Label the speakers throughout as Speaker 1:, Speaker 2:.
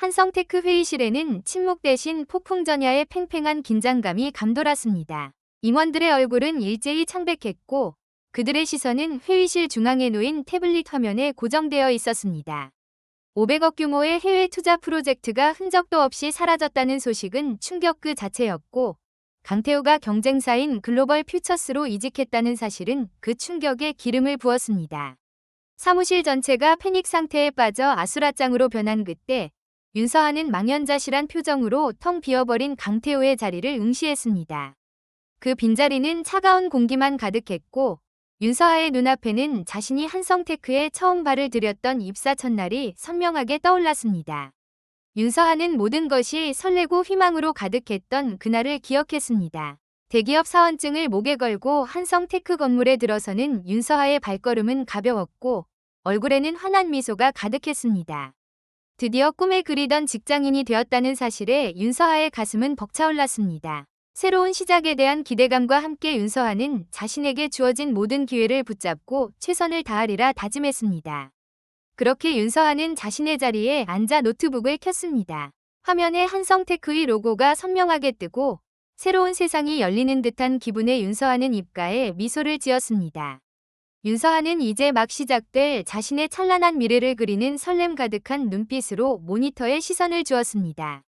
Speaker 1: 한성테크 회의실에는 침묵 대신 폭풍 전야의 팽팽한 긴장감이 감돌았습니다. 임원들의 얼굴은 일제히 창백했고 그들의 시선은 회의실 중앙에 놓인 태블릿 화면에 고정되어 있었습니다. 500억 규모의 해외 투자 프로젝트가 흔적도 없이 사라졌다는 소식은 충격 그 자체였고 강태호가 경쟁사인 글로벌 퓨처스로 이직했다는 사실은 그 충격에 기름을 부었습니다. 사무실 전체가 패닉 상태에 빠져 아수라장으로 변한 그때 윤서한은 망연자실한 표정으로 텅 비어버린 강태호의 자리를 응시했습니다. 그 빈자리는 차가운 공기만 가득했고 윤서하의 눈앞에는 자신이 한성테크에 처음 발을 들였던 입사 첫날이 선명하게 떠올랐습니다. 윤서하는 모든 것이 설레고 희망으로 가득했던 그날을 기억했습니다. 대기업 사원증을 목에 걸고 한성테크 건물에 들어서는 윤서하의 발걸음은 가벼웠고 얼굴에는 환한 미소가 가득했습니다. 드디어 꿈에 그리던 직장인이 되었다는 사실에 윤서하의 가슴은 벅차올랐습니다. 새로운 시작에 대한 기대감과 함께 윤서하는 자신에게 주어진 모든 기회를 붙잡고 최선을 다하리라 다짐했습니다. 그렇게 윤서하는 자신의 자리에 앉아 노트북을 켰습니다. 화면에 한성테크의 로고가 선명하게 뜨고 새로운 세상이 열리는 듯한 기분에 윤서하는 입가에 미소를 지었습니다. 윤서하는 이제 막 시작될 자신의 찬란한 미래를 그리는 설렘 가득한 눈빛으로 모니터에 시선을 주었습니다.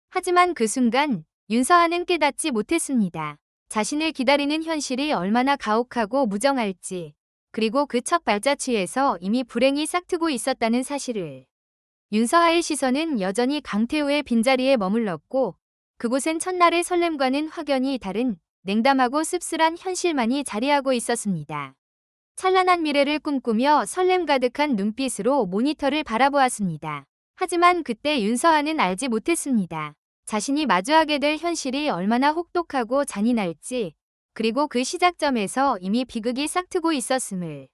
Speaker 1: 하지만 그 순간 윤서하는 깨닫지 못했습니다. 자신을 기다리는 현실이 얼마나 가혹하고 무정할지, 그리고 그 첫 발자취에서 이미 불행이 싹트고 있었다는 사실을. 윤서하의 시선은 여전히 강태호의 빈자리에 머물렀고 그곳엔 첫날의 설렘과는 확연히 다른 냉담하고 씁쓸한 현실만이 자리하고 있었습니다. 찬란한 미래를 꿈꾸며 설렘 가득한 눈빛으로 모니터를 바라보았습니다. 하지만 그때 윤서하는 알지 못했습니다. 자신이 마주하게 될 현실이 얼마나 혹독하고 잔인할지, 그리고 그 시작점에서 이미 비극이 싹트고 있었음을.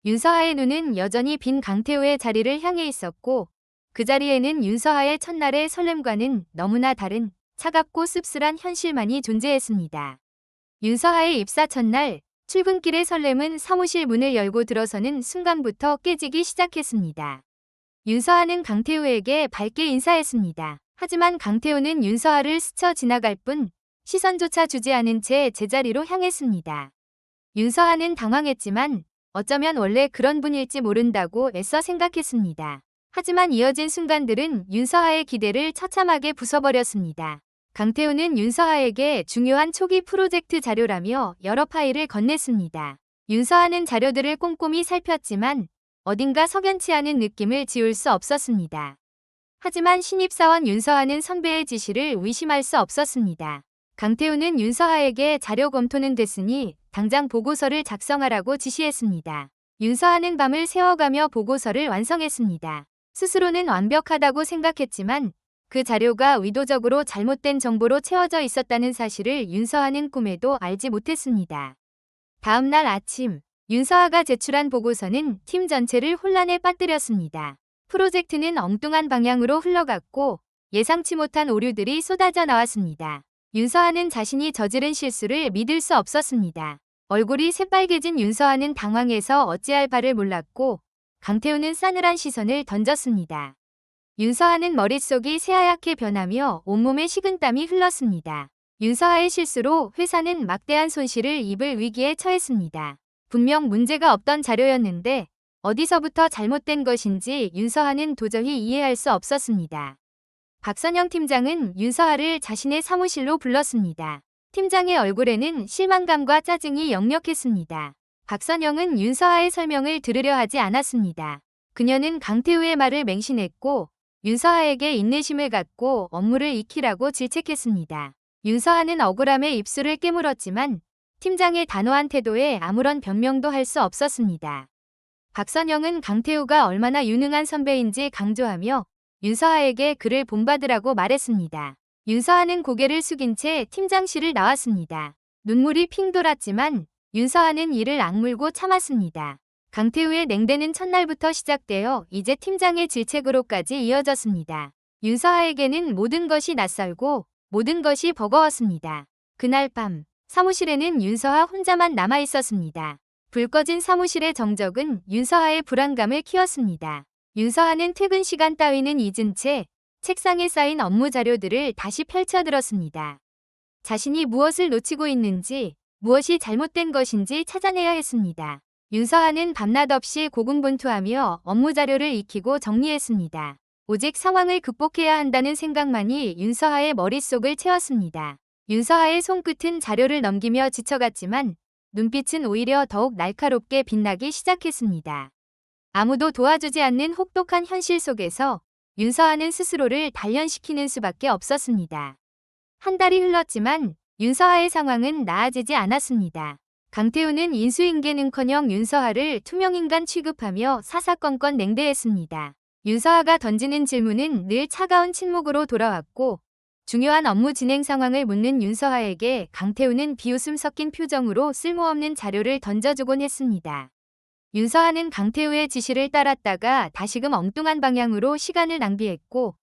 Speaker 1: 윤서하의 눈은 여전히 빈 강태호의 자리를 향해 있었고 그 자리에는 윤서하의 첫날의 설렘과는 너무나 다른 차갑고 씁쓸한 현실만이 존재했습니다. 윤서하의 입사 첫날, 출근길의 설렘은 사무실 문을 열고 들어서는 순간부터 깨지기 시작했습니다. 윤서하는 강태호에게 밝게 인사했습니다. 하지만 강태호는 윤서하를 스쳐 지나갈 뿐 시선조차 주지 않은 채 제자리로 향했습니다. 윤서하는 당황했지만 어쩌면 원래 그런 분일지 모른다고 애써 생각했습니다. 하지만 이어진 순간들은 윤서하의 기대를 처참하게 부숴버렸습니다. 강태호는 윤서하에게 중요한 초기 프로젝트 자료라며 여러 파일을 건넸습니다. 윤서하는 자료들을 꼼꼼히 살폈지만 어딘가 석연치 않은 느낌을 지울 수 없었습니다. 하지만 신입사원 윤서하는 선배의 지시를 의심할 수 없었습니다. 강태호는 윤서하에게 자료 검토는 됐으니 당장 보고서를 작성하라고 지시했습니다. 윤서하는 밤을 새워가며 보고서를 완성했습니다. 스스로는 완벽하다고 생각했지만 그 자료가 의도적으로 잘못된 정보로 채워져 있었다는 사실을 윤서하는 꿈에도 알지 못했습니다. 다음 날 아침, 윤서하가 제출한 보고서는 팀 전체를 혼란에 빠뜨렸습니다. 프로젝트는 엉뚱한 방향으로 흘러갔고 예상치 못한 오류들이 쏟아져 나왔습니다. 윤서하는 자신이 저지른 실수를 믿을 수 없었습니다. 얼굴이 새빨개진 윤서하는 당황해서 어찌할 바를 몰랐고 강태호는 싸늘한 시선을 던졌습니다. 윤서하는 머릿속이 새하얗게 변하며 온몸에 식은땀이 흘렀습니다. 윤서하의 실수로 회사는 막대한 손실을 입을 위기에 처했습니다. 분명 문제가 없던 자료였는데 어디서부터 잘못된 것인지 윤서하는 도저히 이해할 수 없었습니다. 박선영 팀장은 윤서하를 자신의 사무실로 불렀습니다. 팀장의 얼굴에는 실망감과 짜증이 역력했습니다. 박선영은 윤서하의 설명을 들으려 하지 않았습니다. 그녀는 강태우의 말을 맹신했고 윤서하에게 인내심을 갖고 업무를 익히라고 질책했습니다. 윤서하는 억울함에 입술을 깨물었지만 팀장의 단호한 태도에 아무런 변명도 할 수 없었습니다. 박선영은 강태우가 얼마나 유능한 선배인지 강조하며 윤서하에게 그를 본받으라고 말했습니다. 윤서하는 고개를 숙인 채 팀장실을 나왔습니다. 눈물이 핑 돌았지만 윤서하는 이를 악물고 참았습니다. 강태우의 냉대는 첫날부터 시작되어 이제 팀장의 질책으로까지 이어졌습니다. 윤서하에게는 모든 것이 낯설고 모든 것이 버거웠습니다. 그날 밤 사무실에는 윤서하 혼자만 남아 있었습니다. 불 꺼진 사무실의 정적은 윤서하의 불안감을 키웠습니다. 윤서하는 퇴근 시간 따위는 잊은 채 책상에 쌓인 업무 자료들을 다시 펼쳐들었습니다. 자신이 무엇을 놓치고 있는지, 무엇이 잘못된 것인지 찾아내야 했습니다. 윤서한은 밤낮 없이 고군분투하며 업무 자료를 익히고 정리했습니다. 오직 상황을 극복해야 한다는 생각만이 윤서하의 머릿속을 채웠습니다. 윤서하의 손끝은 자료를 넘기며 지쳐갔지만 눈빛은 오히려 더욱 날카롭게 빛나기 시작했습니다. 아무도 도와주지 않는 혹독한 현실 속에서 윤서하는 스스로를 단련시키는 수밖에 없었습니다. 한 달이 흘렀지만 윤서하의 상황은 나아지지 않았습니다. 강태우는 인수인계는커녕 윤서하를 투명인간 취급하며 사사건건 냉대했습니다. 윤서하가 던지는 질문은 늘 차가운 침묵으로 돌아왔고 중요한 업무 진행 상황을 묻는 윤서하에게 강태우는 비웃음 섞인 표정으로 쓸모없는 자료를 던져주곤 했습니다. 윤서하는 강태우의 지시를 따랐다가 다시금 엉뚱한 방향으로 시간을 낭비했고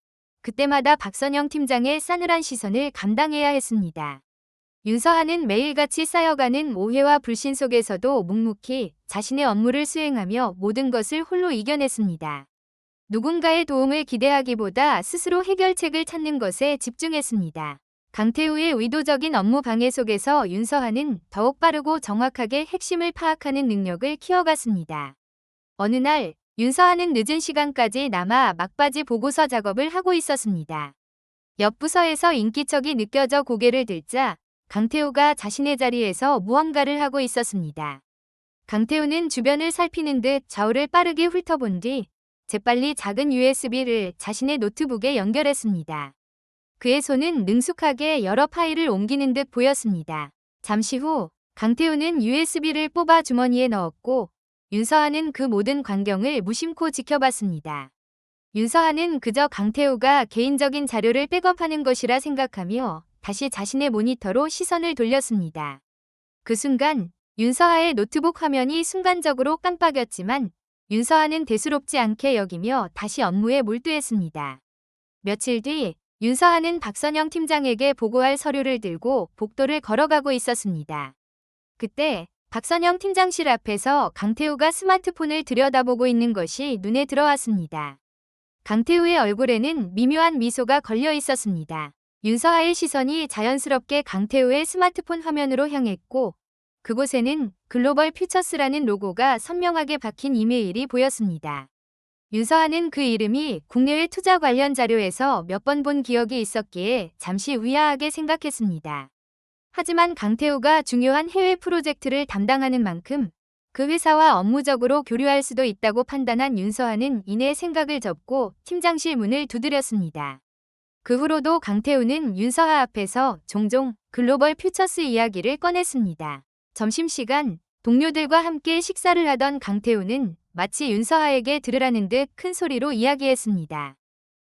Speaker 1: 그때마다 박선영 팀장의 싸늘한 시선을 감당해야 했습니다. 윤서하는 매일같이 쌓여가는 오해와 불신 속에서도 묵묵히 자신의 업무를 수행하며 모든 것을 홀로 이겨냈습니다. 누군가의 도움을 기대하기보다 스스로 해결책을 찾는 것에 집중했습니다. 강태우의 의도적인 업무 방해 속에서 윤서하는 더욱 빠르고 정확하게 핵심을 파악하는 능력을 키워갔습니다. 어느 날 윤서하는 늦은 시간까지 남아 막바지 보고서 작업을 하고 있었습니다. 옆 부서에서 인기척이 느껴져 고개를 들자 강태우가 자신의 자리에서 무언가를 하고 있었습니다. 강태우는 주변을 살피는 듯 좌우를 빠르게 훑어본 뒤 재빨리 작은 USB를 자신의 노트북에 연결했습니다. 그의 손은 능숙하게 여러 파일을 옮기는 듯 보였습니다. 잠시 후 강태우는 USB를 뽑아 주머니에 넣었고 윤서하는 그 모든 광경을 무심코 지켜봤습니다. 윤서하는 그저 강태우가 개인적인 자료를 백업하는 것이라 생각하며 다시 자신의 모니터로 시선을 돌렸습니다. 그 순간 윤서하의 노트북 화면이 순간적으로 깜빡였지만 윤서하는 대수롭지 않게 여기며 다시 업무에 몰두했습니다. 며칠 뒤 윤서하는 박선영 팀장에게 보고할 서류를 들고 복도를 걸어가고 있었습니다. 그때 박선영 팀장실 앞에서 강태우가 스마트폰을 들여다보고 있는 것이 눈에 들어왔습니다. 강태우의 얼굴에는 미묘한 미소가 걸려 있었습니다. 윤서하의 시선이 자연스럽게 강태우의 스마트폰 화면으로 향했고 그곳에는 글로벌 퓨처스라는 로고가 선명하게 박힌 이메일이 보였습니다. 윤서하는 그 이름이 국내외 투자 관련 자료에서 몇 번 본 기억이 있었기에 잠시 의아하게 생각했습니다. 하지만 강태우가 중요한 해외 프로젝트를 담당하는 만큼 그 회사와 업무적으로 교류할 수도 있다고 판단한 윤서하는 이내 생각을 접고 팀장실 문을 두드렸습니다. 그 후로도 강태우는 윤서하 앞에서 종종 글로벌 퓨처스 이야기를 꺼냈습니다. 점심시간 동료들과 함께 식사를 하던 강태우는 마치 윤서하에게 들으라는 듯 큰 소리로 이야기했습니다.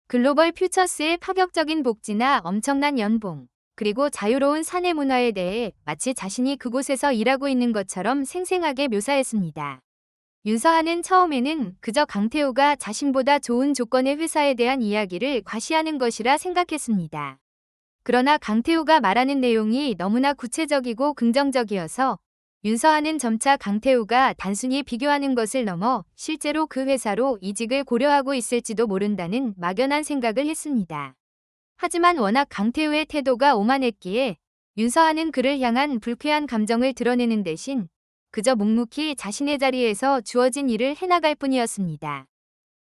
Speaker 1: 글로벌 퓨처스의 파격적인 복지나 엄청난 연봉, 그리고 자유로운 사내 문화에 대해 마치 자신이 그곳에서 일하고 있는 것처럼 생생하게 묘사했습니다. 윤서하는 처음에는 그저 강태우가 자신보다 좋은 조건의 회사에 대한 이야기를 과시하는 것이라 생각했습니다. 그러나 강태우가 말하는 내용이 너무나 구체적이고 긍정적이어서 윤서하는 점차 강태우가 단순히 비교하는 것을 넘어 실제로 그 회사로 이직을 고려하고 있을지도 모른다는 막연한 생각을 했습니다. 하지만 워낙 강태우의 태도가 오만했기에 윤서하는 그를 향한 불쾌한 감정을 드러내는 대신 그저 묵묵히 자신의 자리에서 주어진 일을 해나갈 뿐이었습니다.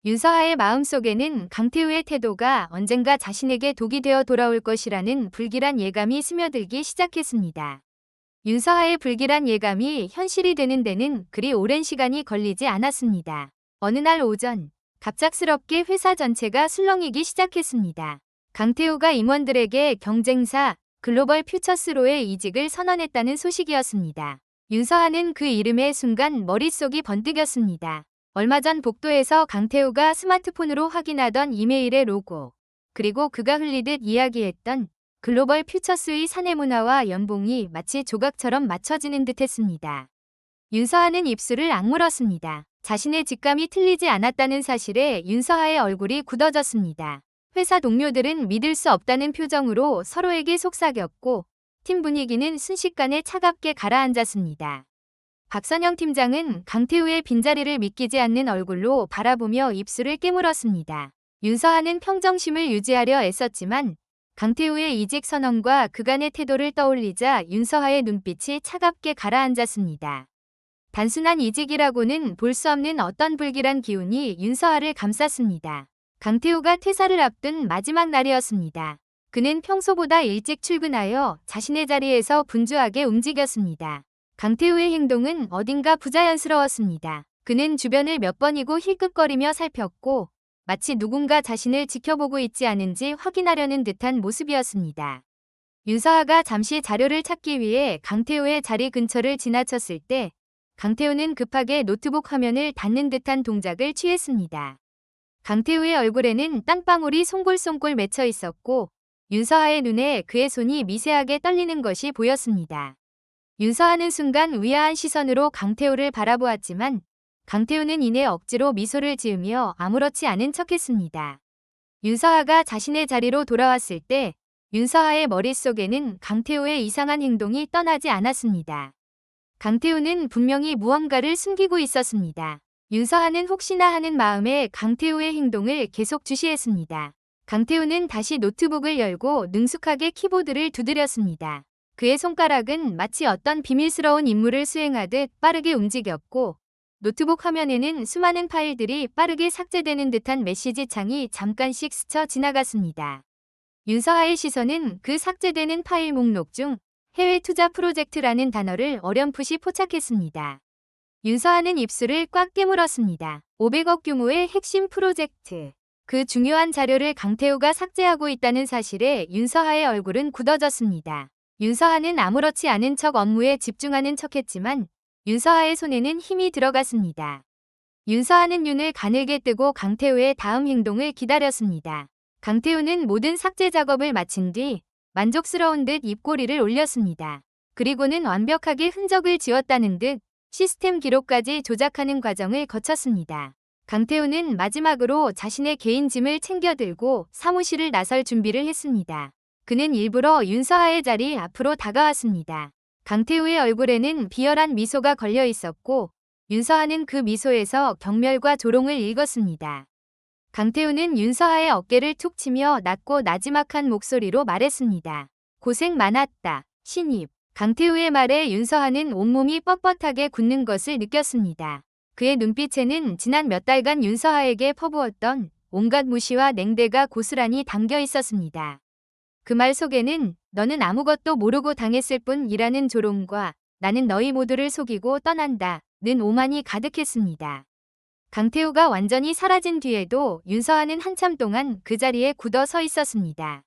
Speaker 1: 윤서하의 마음속에는 강태우의 태도가 언젠가 자신에게 독이 되어 돌아올 것이라는 불길한 예감이 스며들기 시작했습니다. 윤서하의 불길한 예감이 현실이 되는 데는 그리 오랜 시간이 걸리지 않았습니다. 어느 날 오전, 갑작스럽게 회사 전체가 술렁이기 시작했습니다. 강태우가 임원들에게 경쟁사 글로벌 퓨처스로의 이직을 선언했다는 소식이었습니다. 윤서하는 그 이름의 순간 머릿속이 번뜩였습니다. 얼마 전 복도에서 강태우가 스마트폰으로 확인하던 이메일의 로고, 그리고 그가 흘리듯 이야기했던 글로벌 퓨처스의 사내 문화와 연봉이 마치 조각처럼 맞춰지는 듯했습니다. 윤서하는 입술을 악물었습니다. 자신의 직감이 틀리지 않았다는 사실에 윤서하의 얼굴이 굳어졌습니다. 회사 동료들은 믿을 수 없다는 표정으로 서로에게 속삭였고 팀 분위기는 순식간에 차갑게 가라앉았습니다. 박선영 팀장은 강태우의 빈자리를 믿기지 않는 얼굴로 바라보며 입술을 깨물었습니다. 윤서한은 평정심을 유지하려 애썼지만 강태우의 이직 선언과 그간의 태도를 떠올리자 윤서하의 눈빛이 차갑게 가라앉았습니다. 단순한 이직이라고는 볼 수 없는 어떤 불길한 기운이 윤서하를 감쌌습니다. 강태우가 퇴사를 앞둔 마지막 날이었습니다. 그는 평소보다 일찍 출근하여 자신의 자리에서 분주하게 움직였습니다. 강태우의 행동은 어딘가 부자연스러웠습니다. 그는 주변을 몇 번이고 힐끗거리며 살폈고 마치 누군가 자신을 지켜보고 있지 않은지 확인하려는 듯한 모습이었습니다. 윤서하가 잠시 자료를 찾기 위해 강태우의 자리 근처를 지나쳤을 때 강태우는 급하게 노트북 화면을 닫는 듯한 동작을 취했습니다. 강태우의 얼굴에는 땀방울이 송골송골 맺혀 있었고 윤서하의 눈에 그의 손이 미세하게 떨리는 것이 보였습니다. 윤서하는 순간 의아한 시선으로 강태우를 바라보았지만 강태우는 이내 억지로 미소를 지으며 아무렇지 않은 척했습니다. 윤서하가 자신의 자리로 돌아왔을 때 윤서하의 머릿속에는 강태우의 이상한 행동이 떠나지 않았습니다. 강태우는 분명히 무언가를 숨기고 있었습니다. 윤서하는 혹시나 하는 마음에 강태우의 행동을 계속 주시했습니다. 강태우는 다시 노트북을 열고 능숙하게 키보드를 두드렸습니다. 그의 손가락은 마치 어떤 비밀스러운 임무를 수행하듯 빠르게 움직였고 노트북 화면에는 수많은 파일들이 빠르게 삭제되는 듯한 메시지 창이 잠깐씩 스쳐 지나갔습니다. 윤서하의 시선은 그 삭제되는 파일 목록 중 해외 투자 프로젝트라는 단어를 어렴풋이 포착했습니다. 윤서하는 입술을 꽉 깨물었습니다. 500억 규모의 핵심 프로젝트. 그 중요한 자료를 강태우가 삭제하고 있다는 사실에 윤서하의 얼굴은 굳어졌습니다. 윤서하는 아무렇지 않은 척 업무에 집중하는 척했지만 윤서하의 손에는 힘이 들어갔습니다. 윤서하는 눈을 가늘게 뜨고 강태우의 다음 행동을 기다렸습니다. 강태우는 모든 삭제 작업을 마친 뒤 만족스러운 듯 입꼬리를 올렸습니다. 그리고는 완벽하게 흔적을 지웠다는 듯 시스템 기록까지 조작하는 과정을 거쳤습니다. 강태우는 마지막으로 자신의 개인 짐을 챙겨 들고 사무실을 나설 준비를 했습니다. 그는 일부러 윤서하의 자리 앞으로 다가왔습니다. 강태우의 얼굴에는 비열한 미소가 걸려 있었고 윤서하는 그 미소에서 경멸과 조롱을 읽었습니다. 강태우는 윤서하의 어깨를 툭 치며 낮고 나지막한 목소리로 말했습니다. 고생 많았다, 신입. 강태우의 말에 윤서하는 온몸이 뻣뻣하게 굳는 것을 느꼈습니다. 그의 눈빛에는 지난 몇 달간 윤서하에게 퍼부었던 온갖 무시와 냉대가 고스란히 담겨 있었습니다. 그 말 속에는 너는 아무것도 모르고 당했을 뿐이라는 조롱과 나는 너희 모두를 속이고 떠난다 는 오만이 가득했습니다. 강태우가 완전히 사라진 뒤에도 윤서하는 한참 동안 그 자리에 굳어 서 있었습니다.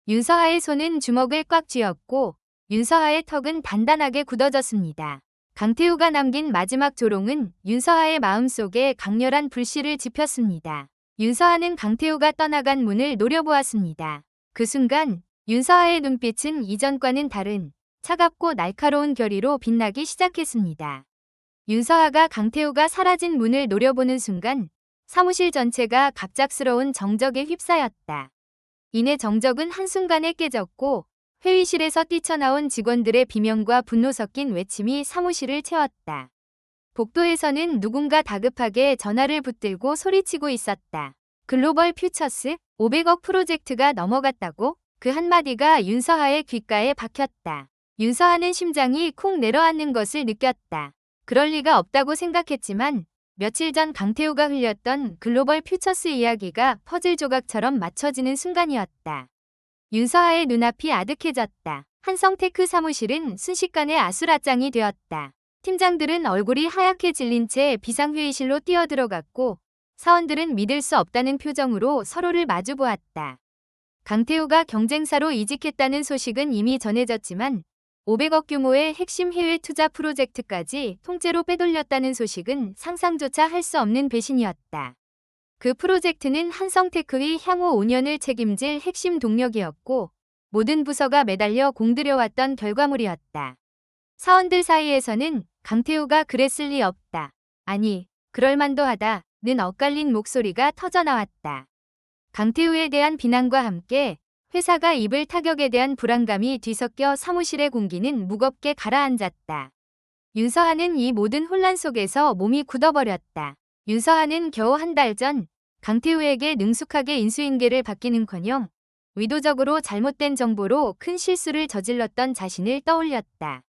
Speaker 1: 윤서하의 손은 주먹을 꽉 쥐었고 윤서하의 턱은 단단하게 굳어졌습니다. 강태우가 남긴 마지막 조롱은 윤서하의 마음속에 강렬한 불씨를 지폈습니다. 윤서하는 강태우가 떠나간 문을 노려보았습니다. 그 순간 윤서하의 눈빛은 이전과는 다른 차갑고 날카로운 결의로 빛나기 시작했습니다. 윤서하가 강태우가 사라진 문을 노려보는 순간 사무실 전체가 갑작스러운 정적에 휩싸였다. 이내 정적은 한순간에 깨졌고 회의실에서 뛰쳐나온 직원들의 비명과 분노 섞인 외침이 사무실을 채웠다. 복도에서는 누군가 다급하게 전화를 붙들고 소리치고 있었다. 글로벌 퓨처스 500억 프로젝트가 넘어갔다고? 그 한마디가 윤서하의 귓가에 박혔다. 윤서하는 심장이 쿵 내려앉는 것을 느꼈다. 그럴 리가 없다고 생각했지만 며칠 전 강태우가 흘렸던 글로벌 퓨처스 이야기가 퍼즐 조각처럼 맞춰지는 순간이었다. 윤서하의 눈앞이 아득해졌다. 한성테크 사무실은 순식간에 아수라장이 되었다. 팀장들은 얼굴이 하얗게 질린 채 비상회의실로 뛰어들어갔고 사원들은 믿을 수 없다는 표정으로 서로를 마주보았다. 강태우가 경쟁사로 이직했다는 소식은 이미 전해졌지만 500억 규모의 핵심 해외 투자 프로젝트까지 통째로 빼돌렸다는 소식은 상상조차 할 수 없는 배신이었다. 그 프로젝트는 한성테크의 향후 5년을 책임질 핵심 동력이었고 모든 부서가 매달려 공들여왔던 결과물이었다. 사원들 사이에서는 강태우가 그랬을 리 없다. 아니, 그럴만도 하다는 엇갈린 목소리가 터져나왔다. 강태우에 대한 비난과 함께 회사가 입을 타격에 대한 불안감이 뒤섞여 사무실의 공기는 무겁게 가라앉았다. 윤서하는 이 모든 혼란 속에서 몸이 굳어버렸다. 윤서하는 겨우 한 달 전 강태우에게 능숙하게 인수인계를 받기는커녕 의도적으로 잘못된 정보로 큰 실수를 저질렀던 자신을 떠올렸다.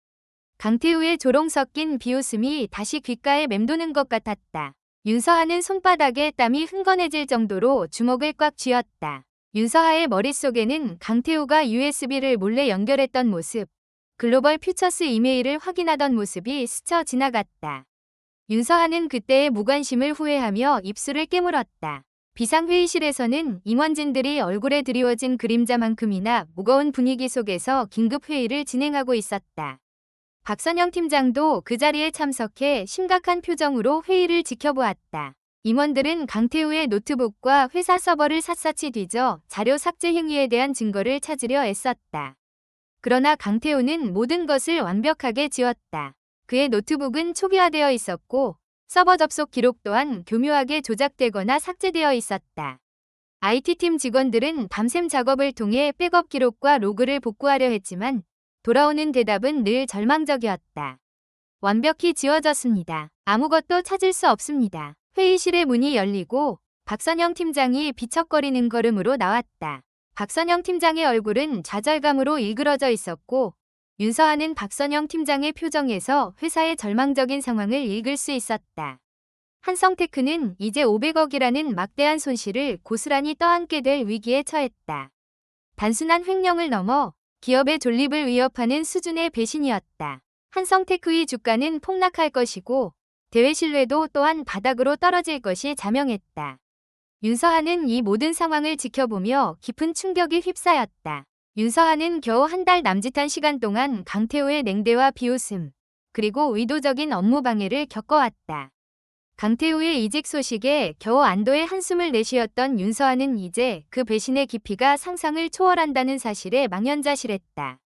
Speaker 1: 강태우의 조롱 섞인 비웃음이 다시 귓가에 맴도는 것 같았다. 윤서하는 손바닥에 땀이 흥건해질 정도로 주먹을 꽉 쥐었다. 윤서하의 머릿속에는 강태우가 USB를 몰래 연결했던 모습, 글로벌 퓨처스 이메일을 확인하던 모습이 스쳐 지나갔다. 윤서하는 그때의 무관심을 후회하며 입술을 깨물었다. 비상회의실에서는 임원진들이 얼굴에 드리워진 그림자만큼이나 무거운 분위기 속에서 긴급회의를 진행하고 있었다. 박선영 팀장도 그 자리에 참석해 심각한 표정으로 회의를 지켜보았다. 임원들은 강태우의 노트북과 회사 서버를 샅샅이 뒤져 자료 삭제 행위에 대한 증거를 찾으려 애썼다. 그러나 강태우는 모든 것을 완벽하게 지웠다. 그의 노트북은 초기화되어 있었고 서버 접속 기록 또한 교묘하게 조작되거나 삭제되어 있었다. IT팀 직원들은 밤샘 작업을 통해 백업 기록과 로그를 복구하려 했지만 돌아오는 대답은 늘 절망적이었다. 완벽히 지워졌습니다. 아무것도 찾을 수 없습니다. 회의실의 문이 열리고 박선영 팀장이 비척거리는 걸음으로 나왔다. 박선영 팀장의 얼굴은 좌절감으로 일그러져 있었고 윤서하는 박선영 팀장의 표정에서 회사의 절망적인 상황을 읽을 수 있었다. 한성테크는 이제 500억이라는 막대한 손실을 고스란히 떠안게 될 위기에 처했다. 단순한 횡령을 넘어 기업의 존립을 위협하는 수준의 배신이었다. 한성테크의 주가는 폭락할 것이고 대외 신뢰도 또한 바닥으로 떨어질 것이 자명했다. 윤서하는 이 모든 상황을 지켜보며 깊은 충격이 휩싸였다. 윤서하는 겨우 한 달 남짓한 시간 동안 강태우의 냉대와 비웃음, 그리고 의도적인 업무 방해를 겪어왔다. 강태우의 이직 소식에 겨우 안도의 한숨을 내쉬었던 윤서하는 이제 그 배신의 깊이가 상상을 초월한다는 사실에 망연자실했다.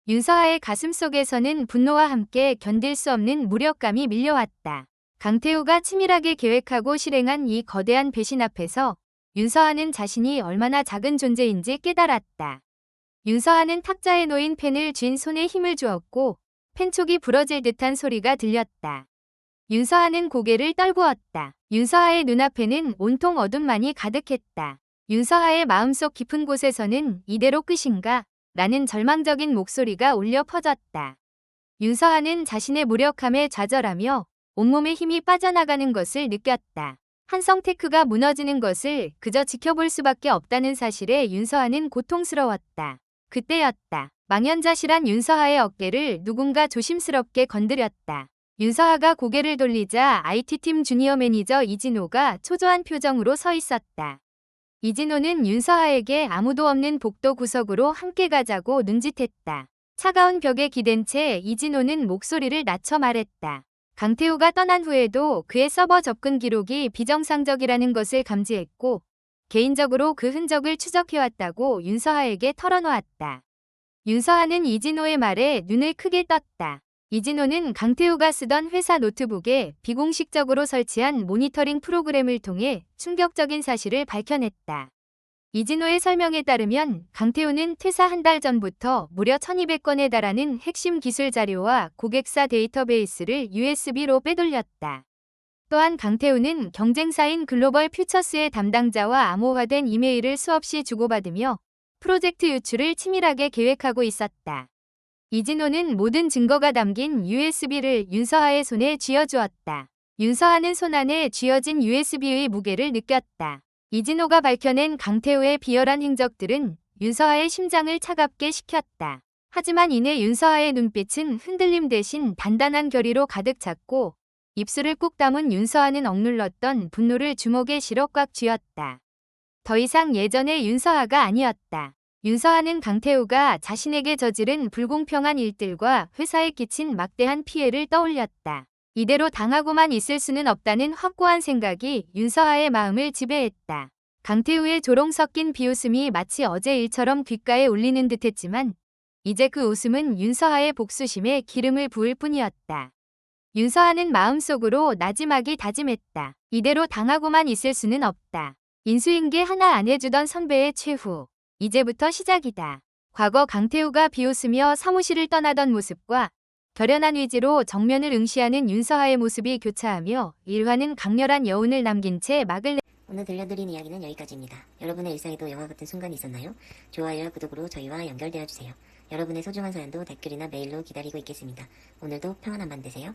Speaker 1: 윤서하의 가슴속에서는 분노와 함께 견딜 수 없는 무력감이 밀려왔다. 강태우가 치밀하게 계획하고 실행한 이 거대한 배신 앞에서 윤서하는 자신이 얼마나 작은 존재인지 깨달았다. 윤서하는 탁자에 놓인 펜을 쥔 손에 힘을 주었고 펜촉이 부러질 듯한 소리가 들렸다. 윤서하는 고개를 떨구었다. 윤서하의 눈앞에는 온통 어둠만이 가득했다. 윤서하의 마음속 깊은 곳에서는 이대로 끝인가? 라는 절망적인 목소리가 울려 퍼졌다. 윤서하는 자신의 무력함에 좌절하며 온몸의 힘이 빠져나가는 것을 느꼈다. 한성테크가 무너지는 것을 그저 지켜볼 수밖에 없다는 사실에 윤서하는 고통스러웠다. 그때였다. 망연자실한 윤서하의 어깨를 누군가 조심스럽게 건드렸다. 윤서하가 고개를 돌리자 IT팀 주니어 매니저 이진호가 초조한 표정으로 서 있었다. 이진호는 윤서하에게 아무도 없는 복도 구석으로 함께 가자고 눈짓했다. 차가운 벽에 기댄 채 이진호는 목소리를 낮춰 말했다. 강태우가 떠난 후에도 그의 서버 접근 기록이 비정상적이라는 것을 감지했고 개인적으로 그 흔적을 추적해왔다고 윤서하에게 털어놓았다. 윤서하는 이진호의 말에 눈을 크게 떴다. 이진호는 강태우가 쓰던 회사 노트북에 비공식적으로 설치한 모니터링 프로그램을 통해 충격적인 사실을 밝혀냈다. 이진호의 설명에 따르면 강태우는 퇴사 한 달 전부터 무려 1200건에 달하는 핵심 기술 자료와 고객사 데이터베이스를 USB로 빼돌렸다. 또한 강태우는 경쟁사인 글로벌 퓨처스의 담당자와 암호화된 이메일을 수없이 주고받으며 프로젝트 유출을 치밀하게 계획하고 있었다. 이진호는 모든 증거가 담긴 USB를 윤서하의 손에 쥐어주었다. 윤서하는 손 안에 쥐어진 USB의 무게를 느꼈다. 이진호가 밝혀낸 강태우의 비열한 행적들은 윤서하의 심장을 차갑게 식혔다. 하지만 이내 윤서하의 눈빛은 흔들림 대신 단단한 결의로 가득 찼고 입술을 꾹 다문 윤서하는 억눌렀던 분노를 주먹에 실어 꽉 쥐었다. 더 이상 예전의 윤서하가 아니었다. 윤서하는 강태우가 자신에게 저지른 불공평한 일들과 회사에 끼친 막대한 피해를 떠올렸다. 이대로 당하고만 있을 수는 없다는 확고한 생각이 윤서하의 마음을 지배했다. 강태우의 조롱 섞인 비웃음이 마치 어제 일처럼 귓가에 울리는 듯했지만 이제 그 웃음은 윤서하의 복수심에 기름을 부을 뿐이었다. 윤서하는 마음속으로 나지막이 다짐했다. 이대로 당하고만 있을 수는 없다. 인수인계 하나 안 해주던 선배의 최후. 이제부터 시작이다. 과거 강태우가 비웃으며 사무실을 떠나던 모습과 결연한 의지로 정면을 응시하는 윤서하의 모습이 교차하며 일화는 강렬한 여운을 남긴 채 막을
Speaker 2: 오늘 들려드린 이야기는 여기까지입니다. 여러분의 일상에도 영화 같은 순간이 있었나요? 좋아요와 구독으로 저희와 연결되어 주세요. 여러분의 소중한 사연도 댓글이나 메일로 기다리고 있겠습니다. 오늘도 평안한 밤 되세요.